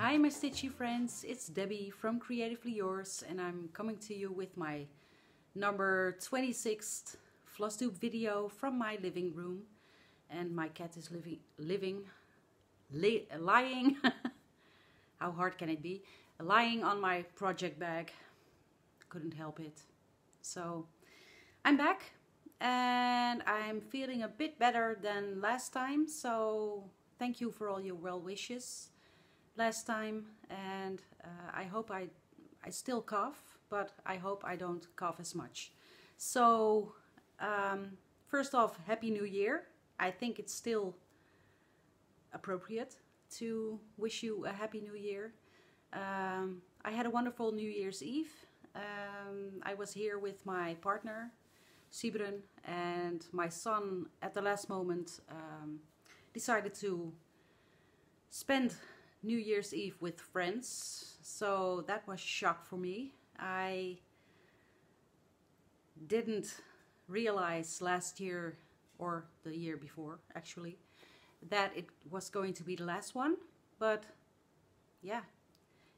Hi my stitchy friends, it's Debbie from Creatively Yours and I'm coming to you with my number 26th Flosstube video from my living room. And my cat is lying, how hard can it be? Lying on my project bag, couldn't help it. So I'm back and I'm feeling a bit better than last time, so thank you for all your well wishes last time, and I hope I still cough, but I hope I don't cough as much. So first off, Happy New Year. I think it's still appropriate to wish you a Happy New Year. I had a wonderful New Year's Eve. I was here with my partner, Surimini, and my son at the last moment decided to spend New Year's Eve with friends, so that was a shock for me. I didn't realize last year, or the year before actually, that it was going to be the last one, but yeah,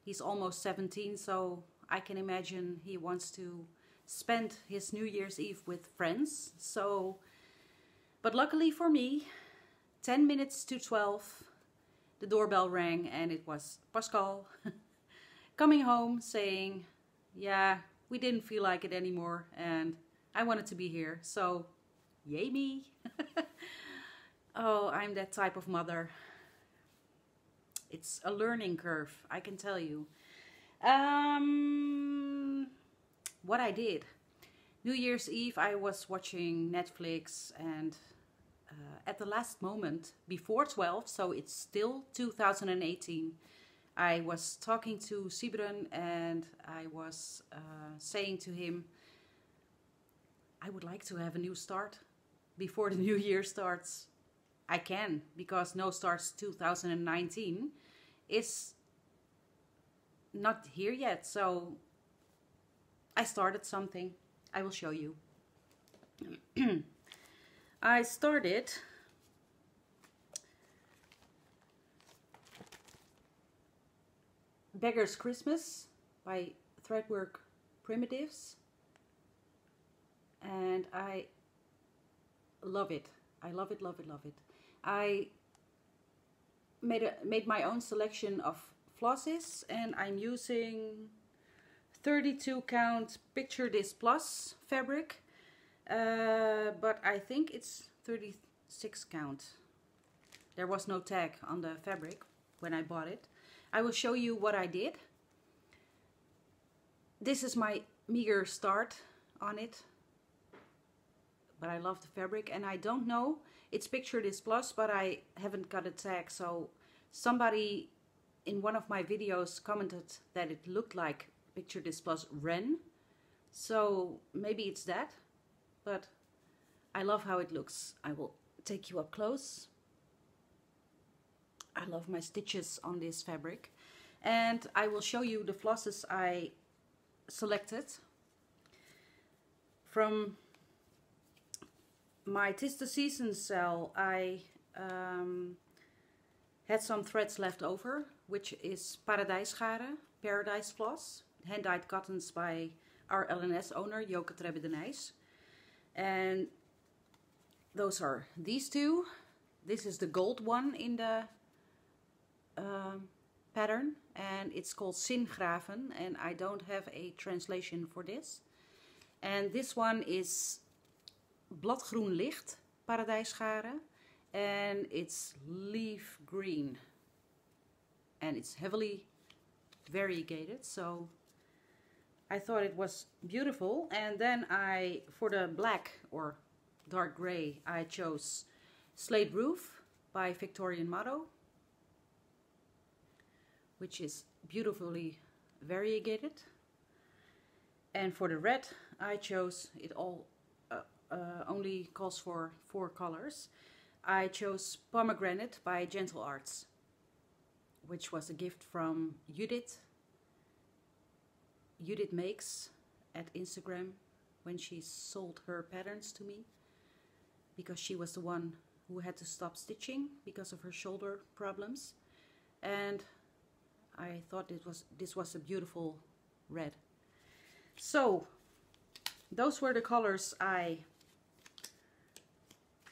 he's almost 17, so I can imagine he wants to spend his New Year's Eve with friends. So, but luckily for me, 10 minutes to 12, the doorbell rang and it was Pascal coming home saying, yeah, we didn't feel like it anymore and I wanted to be here, so yay me. Oh, I'm that type of mother. It's a learning curve, I can tell you. What I did. New Year's Eve I was watching Netflix, and at the last moment, before 12, so it's still 2018, I was talking to Surimini and I was saying to him, I would like to have a new start before the new year starts. I can, because no starts 2019 is not here yet, so I started something. I will show you. I started Beggars Christmas by Threadwork Primitives, and I love it. I love it, love it, love it. I made my own selection of flosses, and I'm using 32 count Picture This Plus fabric, but I think it's 36 count. There was no tag on the fabric when I bought it. I will show you what I did. This is my meager start on it, but I love the fabric, and I don't know, it's Picture This Plus, but I haven't got a tag, so somebody in one of my videos commented that it looked like Picture This Plus Wren, so maybe it's that, but I love how it looks. I will take you up close. I love my stitches on this fabric, and I will show you the flosses I selected from my 'Tis the Season sale. I had some threads left over, which is Paradijsgaren, Paradise Floss, hand-dyed cottons by our LNS owner, Joke Trebbe de Nijs. And those are these two. This is the gold one in the pattern, and it's called Zingraven, and I don't have a translation for this. And this one is Bladgroen Licht, Paradijsgaren, and it's leaf green, and it's heavily variegated, so I thought it was beautiful. And then for the black or dark gray, I chose Slate Roof by Victorian Motto, which is beautifully variegated. And for the red, I chose, it all only calls for 4 colors. I chose Pomegranate by Gentle Arts, which was a gift from Judith. Judith Makes at Instagram, when she sold her patterns to me, because she was the one who had to stop stitching because of her shoulder problems. And I thought this was a beautiful red. So those were the colors I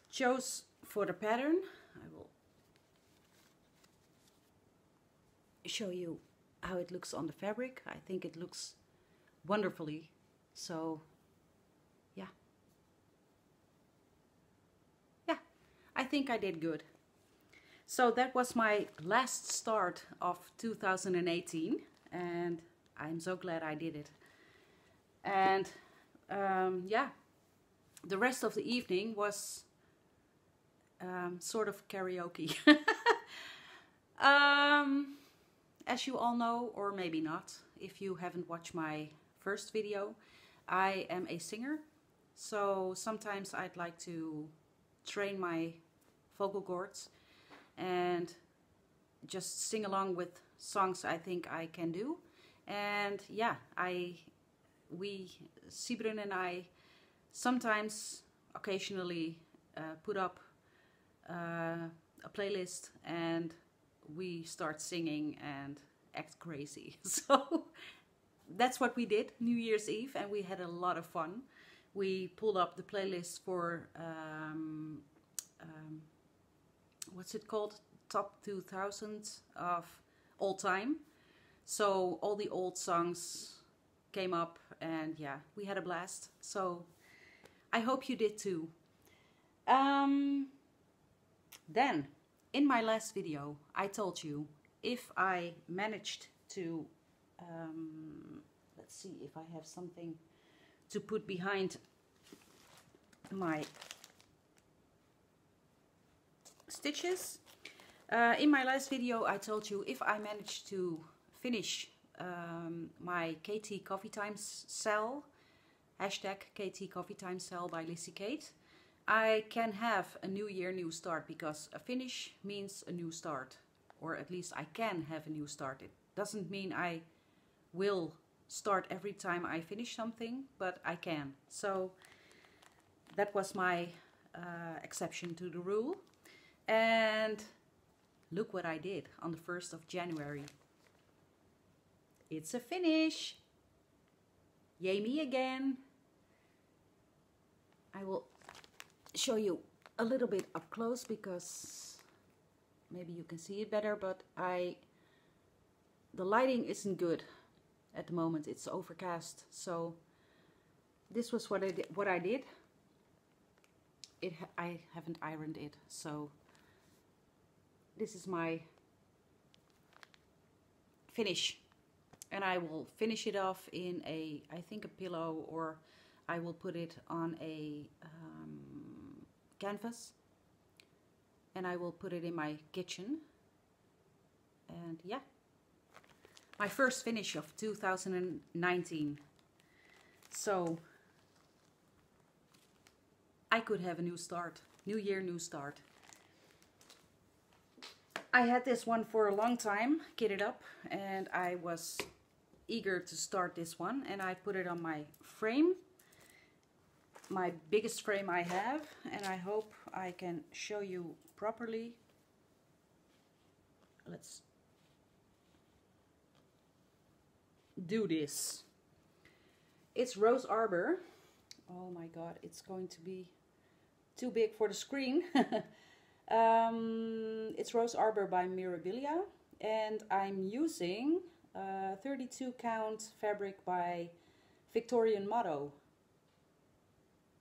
chose for the pattern. I will show you how it looks on the fabric. I think it looks wonderfully. So yeah. Yeah, I think I did good. So that was my last start of 2018, and I'm so glad I did it. And yeah, the rest of the evening was sort of karaoke. As you all know, or maybe not, if you haven't watched my first video, I am a singer. So sometimes I'd like to train my vocal cords and just sing along with songs I think I can do. And yeah, Sibrun and I sometimes, occasionally put up a playlist and we start singing and act crazy. So that's what we did New Year's Eve, and we had a lot of fun. We pulled up the playlist for what's it called? Top 2000 of all time. So all the old songs came up, and yeah, we had a blast. So I hope you did too. Then in my last video I told you if I managed to let's see if I have something to put behind my stitches. In my last video I told you if I managed to finish my KT Coffee Time sale, hashtag KT Coffee Time sale by Lissy Kate, I can have a new year, new start, because a finish means a new start, or at least I can have a new start. It doesn't mean I will start every time I finish something, but I can. So that was my exception to the rule. And look what I did on the 1st of January. It's a finish. Yay me again. I will show you a little bit up close because maybe you can see it better, but the lighting isn't good at the moment. It's overcast. So this was what I did. I haven't ironed it, so this is my finish, and I will finish it off in I think a pillow, or I will put it on a canvas, and I will put it in my kitchen. And yeah, my first finish of 2019. So I could have a new start, new year, new start. I had this one for a long time, kitted up, and I was eager to start this one, and I put it on my frame, my biggest frame I have, and I hope I can show you properly. Let's do this. It's Rose Arbor. Oh my god, it's going to be too big for the screen. It's Rose Arbor by Mirabilia, and I'm using 32 count fabric by Victorian Motto.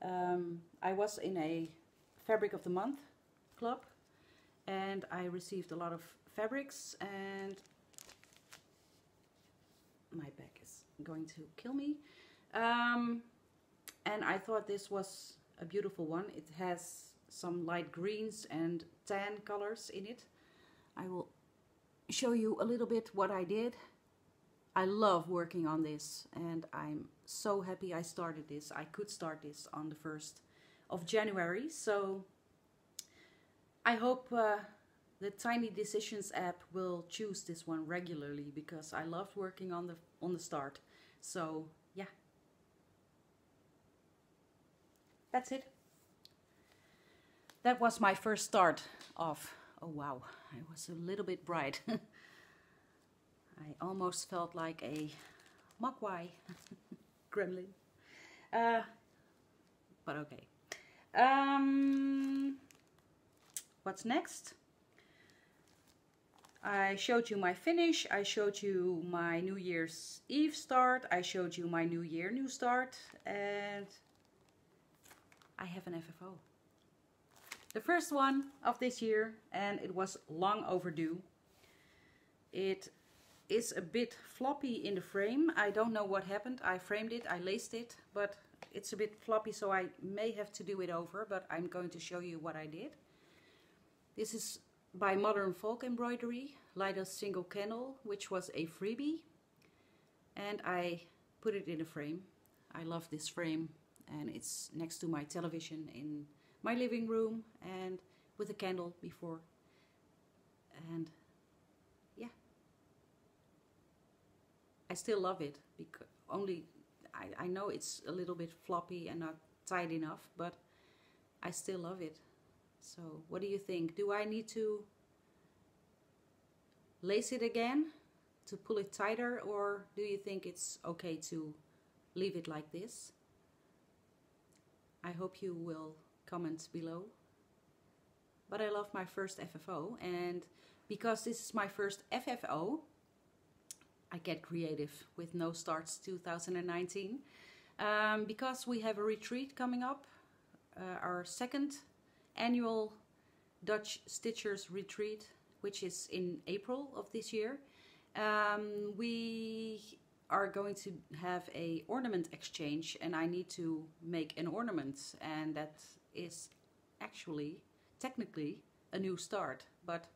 I was in a Fabric of the Month club, and I received a lot of fabrics, and my back is going to kill me. And I thought this was a beautiful one. It has some light greens and tan colors in it. I will show you a little bit what I did. I love working on this, and I'm so happy I started this. I could start this on the 1st of January. So I hope the Tiny Decisions app will choose this one regularly, because I loved working on the start. So yeah, that's it. That was my first start of, oh wow, I was a little bit bright. I almost felt like a mogwai gremlin. But okay. What's next? I showed you my finish, I showed you my New Year's Eve start, I showed you my New Year new start, and I have an FFO. The first one of this year, and it was long overdue. It is a bit floppy in the frame. I don't know what happened. I framed it, I laced it, but it's a bit floppy, so I may have to do it over, but I'm going to show you what I did. This is by Modern Folk Embroidery, light a single candle, which was a freebie, and I put it in a frame. I love this frame, and it's next to my television in my living room, and with a candle before, and yeah, I still love it, because I know it's a little bit floppy and not tight enough, but I still love it. So what do you think? Do I need to lace it again to pull it tighter, or do you think it's okay to leave it like this? I hope you will comment below. But I love my first FFO, and because this is my first FFO, I get creative with No Starts 2019. Because we have a retreat coming up, our second annual Dutch Stitchers retreat, which is in April of this year. We are going to have a ornament exchange, and I need to make an ornament, and that is actually technically a new start, but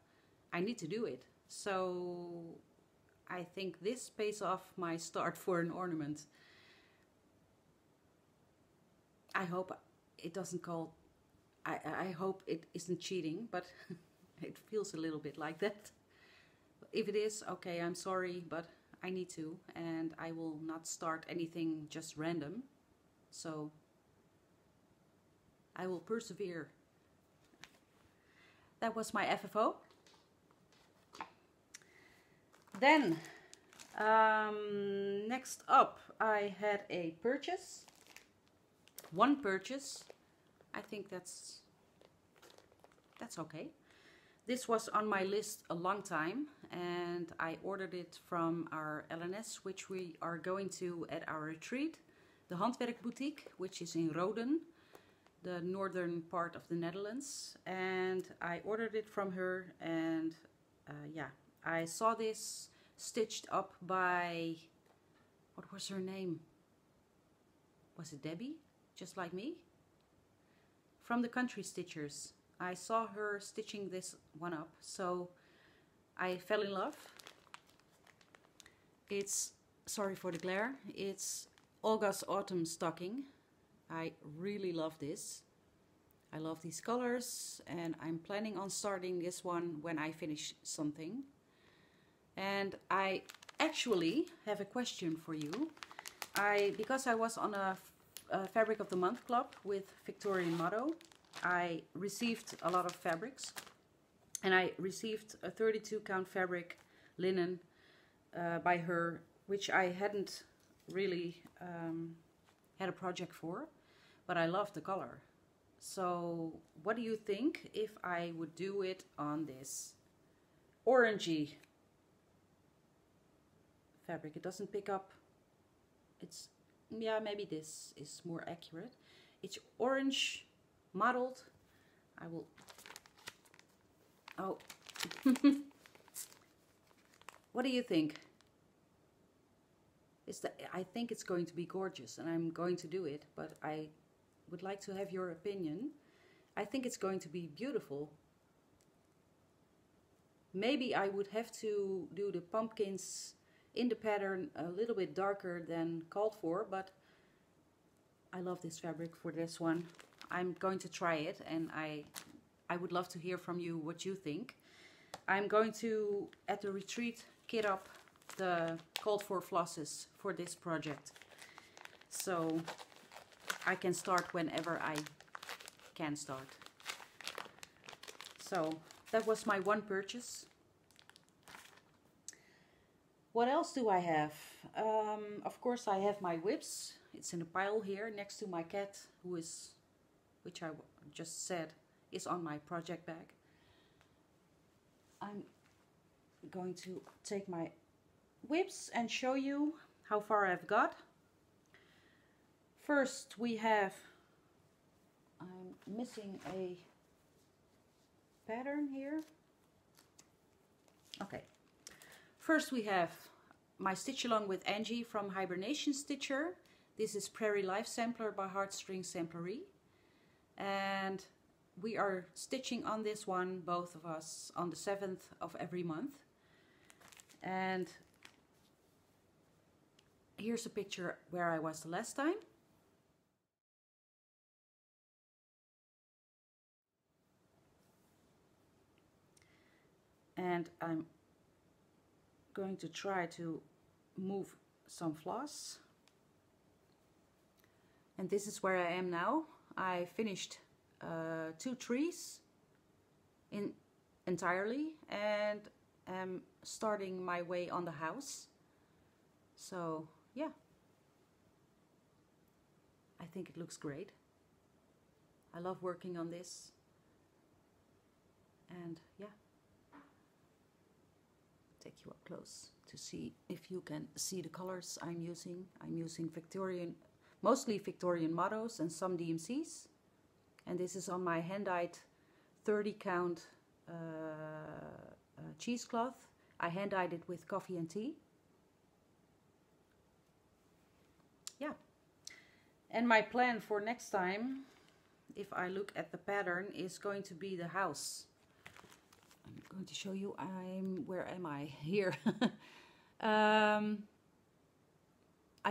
I need to do it. So I think this pays off my start for an ornament. I hope it doesn't call I hope it isn't cheating, but it feels a little bit like that. If it is, okay, I'm sorry, but I need to, and I will not start anything just random. So I will persevere. That was my FFO. Then, next up, I had a purchase. One purchase. I think that's okay. This was on my list a long time, and I ordered it from our LNS, which we are going to at our retreat, the Handwerk Boutique, which is in Roden, the northern part of the Netherlands. And I ordered it from her, and yeah, I saw this stitched up by, what was her name? Was it Debbie? Just like me? From the Country Stitchers. I saw her stitching this one up, so I fell in love. It's, sorry for the glare, it's Olga's Autumn Stocking. I really love this. I love these colors, and I'm planning on starting this one when I finish something. And I actually have a question for you. Because I was on a Fabric of the Month club with Victorian Motto, I received a lot of fabrics, and I received a 32 count fabric linen by her, which I hadn't really had a project for, but I love the color. So what do you think if I would do it on this orangey fabric? It doesn't pick up. It's, yeah, maybe this is more accurate. It's orange mottled. I will, oh. What do you think? I think it's going to be gorgeous, and I'm going to do it, but I would like to have your opinion. I think it's going to be beautiful. Maybe I would have to do the pumpkins in the pattern a little bit darker than called for, but I love this fabric for this one. I'm going to try it, and I would love to hear from you what you think. I'm going to, at the retreat, kit up the called for flosses for this project, so I can start whenever I can start. So that was my one purchase. What else do I have? Of course I have my whips. It's in a pile here next to my cat, which I just said is on my project bag. I'm going to take my whips and show you how far I've got. First I'm missing a pattern here. Okay. First we have my stitch along with Angie from Hibernation Stitcher. This is Prairie Life Sampler by Heartstring Samplery. And we are stitching on this one, both of us, on the 7th of every month. And here's a picture where I was the last time. And I'm going to try to move some floss. And this is where I am now. I finished 2 trees entirely and am starting my way on the house. So yeah, I think it looks great. I love working on this, and yeah, take you up close to see if you can see the colors I'm using. I'm using mostly Victorian mottos and some DMCs. And this is on my hand-dyed 30 count cheesecloth. I hand-dyed it with coffee and tea. Yeah. And my plan for next time, if I look at the pattern, is going to be the house. I'm going to show you, where am I? Here. I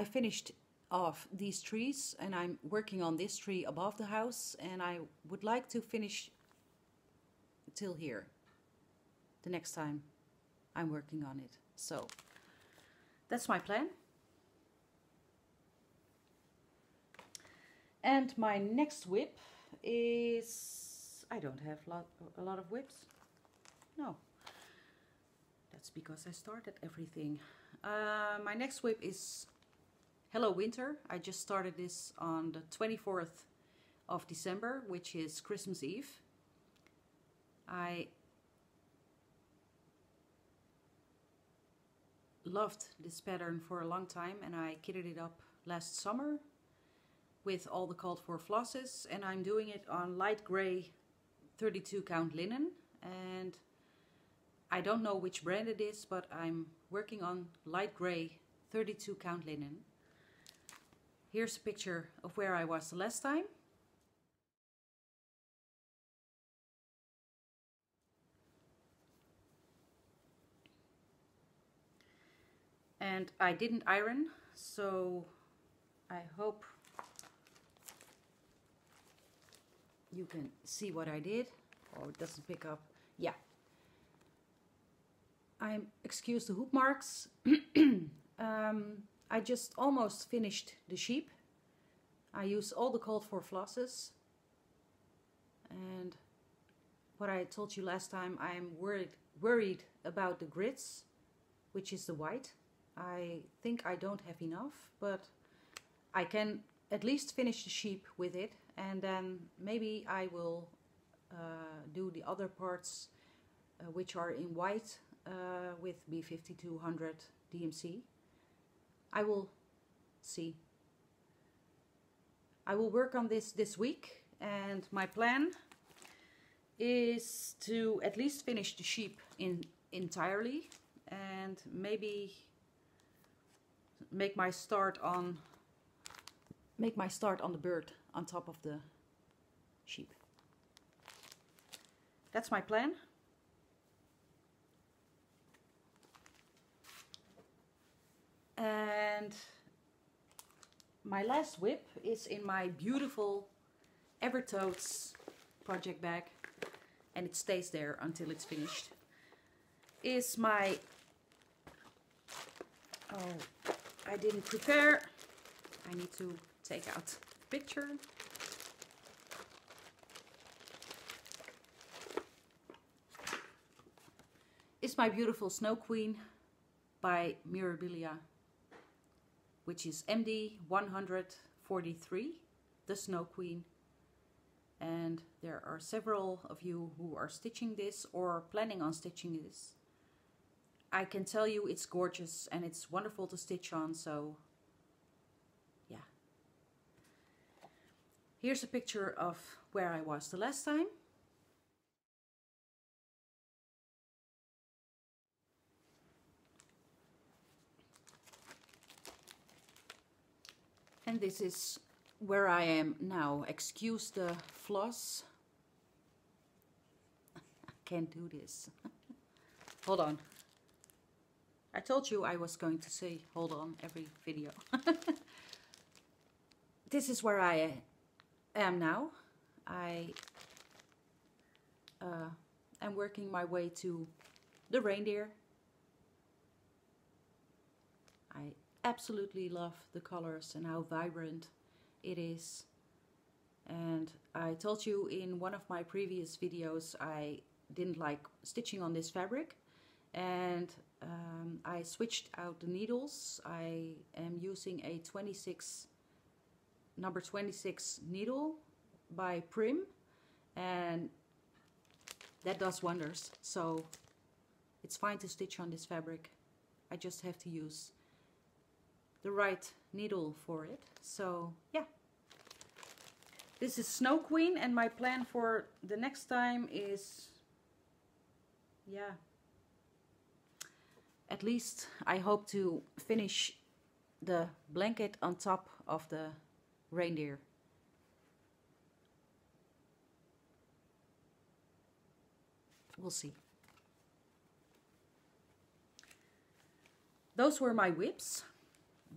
finished off these trees and I'm working on this tree above the house, and I would like to finish till here the next time I'm working on it. So that's my plan. And my next whip is, I don't have a lot of whips. No, that's because I started everything. My next whip is Hello Winter. I just started this on the 24th of December, which is Christmas Eve. I loved this pattern for a long time, and I kitted it up last summer with all the called for flosses, and I'm doing it on light gray 32 count linen, and I don't know which brand it is, but I'm working on light gray 32 count linen. Here's a picture of where I was the last time. And I didn't iron, so I hope you can see what I did. Oh, it doesn't pick up. Yeah. Excuse the hoop marks. I just almost finished the sheep. I used all the called for flosses. And what I told you last time, I'm worried about the grids, which is the white. I think I don't have enough, but I can at least finish the sheep with it, and then maybe I will do the other parts which are in white with B5200 DMC. I will see. I will work on this week, and my plan is to at least finish the sheep entirely, and maybe make my start on the bird on top of the sheep. That's my plan. And my last whip is in my beautiful Evertotes project bag, and it stays there until it's finished. Is my, oh, I didn't prepare. I need to take out the picture. Is my beautiful Snow Queen by Mirabilia, which is MD 143, the Snow Queen. And there are several of you who are stitching this or planning on stitching this. I can tell you it's gorgeous and it's wonderful to stitch on, so yeah. Here's a picture of where I was the last time. And this is where I am now. Excuse the floss. I can't do this. Hold on. I told you I was going to say hold on every video. This is where I am now. I am working my way to the reindeer. I absolutely love the colors and how vibrant it is. And I told you in one of my previous videos I didn't like stitching on this fabric, and I switched out the needles. I am using a number 26 needle by Prim, and that does wonders. So it's fine to stitch on this fabric. I just have to use the right needle for it. So yeah, this is Snow Queen, and my plan for the next time is, yeah, at least I hope to finish the blanket on top of the reindeer. We'll see. Those were my whips.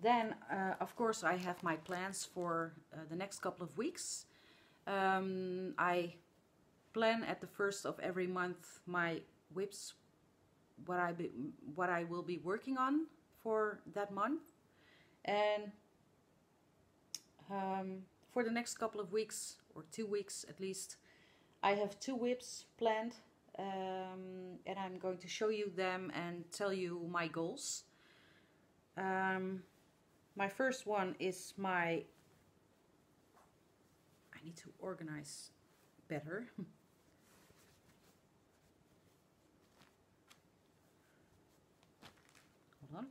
Then, of course, I have my plans for the next couple of weeks. I plan at the first of every month my whips, what I will be working on for that month. And for the next couple of weeks, or 2 weeks at least, I have 2 whips planned. And I'm going to show you them and tell you my goals. My first one is I need to organize better. Hold on.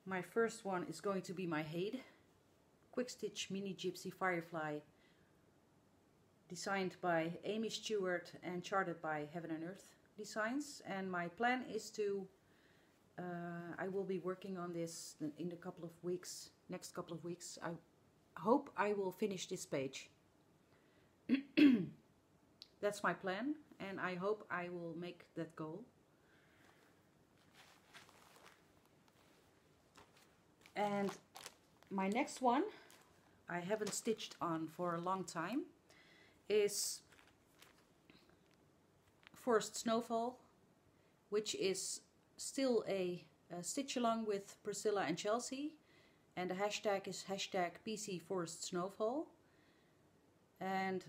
My first one is going to be my Hade Quick Stitch Mini Gypsy Firefly, designed by Amy Stewart and charted by Heaven and Earth Designs. And my plan is to I will be working on this in a couple of weeks, next couple of weeks. I hope I will finish this page. That's my plan, and I hope I will make that goal. And my next one, I haven't stitched on for a long time, is Forest Snowfall, which is still a stitch along with Priscilla and Chelsea, and the hashtag is hashtag PC Forest Snowfall. And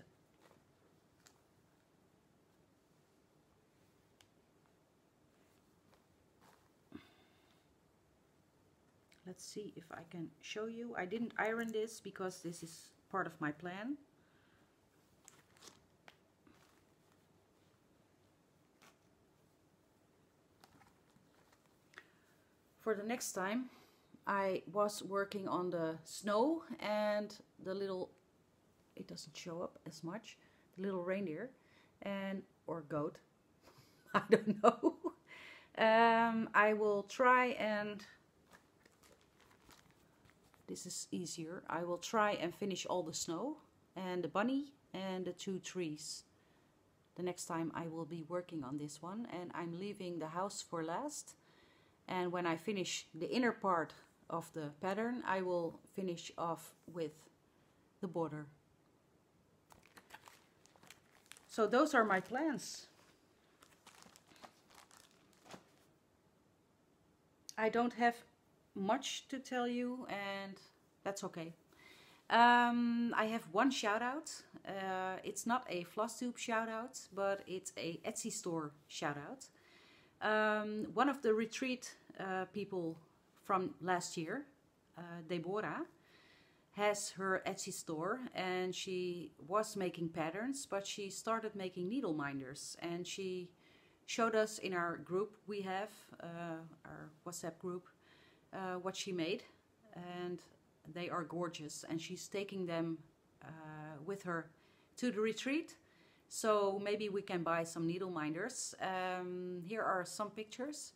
let's see if I can show you. I didn't iron this because this is part of my plan. For the next time, I was working on the snow and the little, it doesn't show up as much, the little reindeer and or goat. I don't know. I will try, and this is easier. I will try and finish all the snow and the bunny and the 2 trees the next time I will be working on this one. And I'm leaving the house for last. And when I finish the inner part of the pattern, I will finish off with the border. So those are my plans. I don't have much to tell you, and that's okay. I have one shout out. It's not a Flosstube shout out, but it's a Etsy store shout out. One of the retreat people from last year, Deborah, has her Etsy store, and she was making patterns, but she started making needle minders, and she showed us in our group we have, our WhatsApp group, what she made, and they are gorgeous, and she's taking them with her to the retreat. So maybe we can buy some needle minders. Here are some pictures.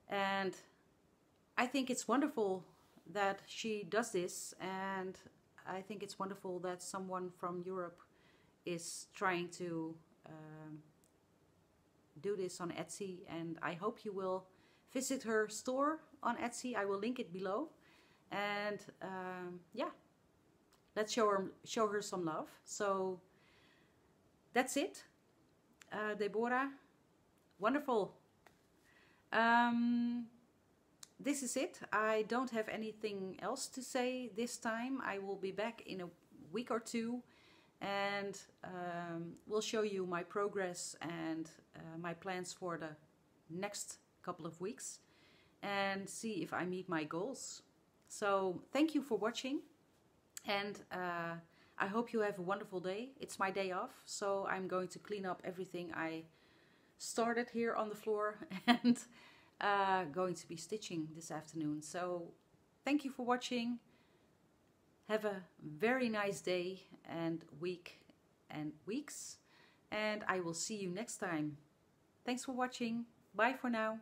And I think it's wonderful that she does this, and I think it's wonderful that someone from Europe is trying to do this on Etsy, and I hope you will visit her store on Etsy. I will link it below. And yeah, let's show her some love. So that's it. Deborah, wonderful. This is it. I don't have anything else to say this time. I will be back in a week or two, and we'll show you my progress and my plans for the next couple of weeks, and see if I meet my goals. So thank you for watching, and I hope you have a wonderful day. It's my day off, so I'm going to clean up everything I started here on the floor, and going to be stitching this afternoon. So thank you for watching. Have a very nice day and week and weeks, and I will see you next time. Thanks for watching. Bye for now.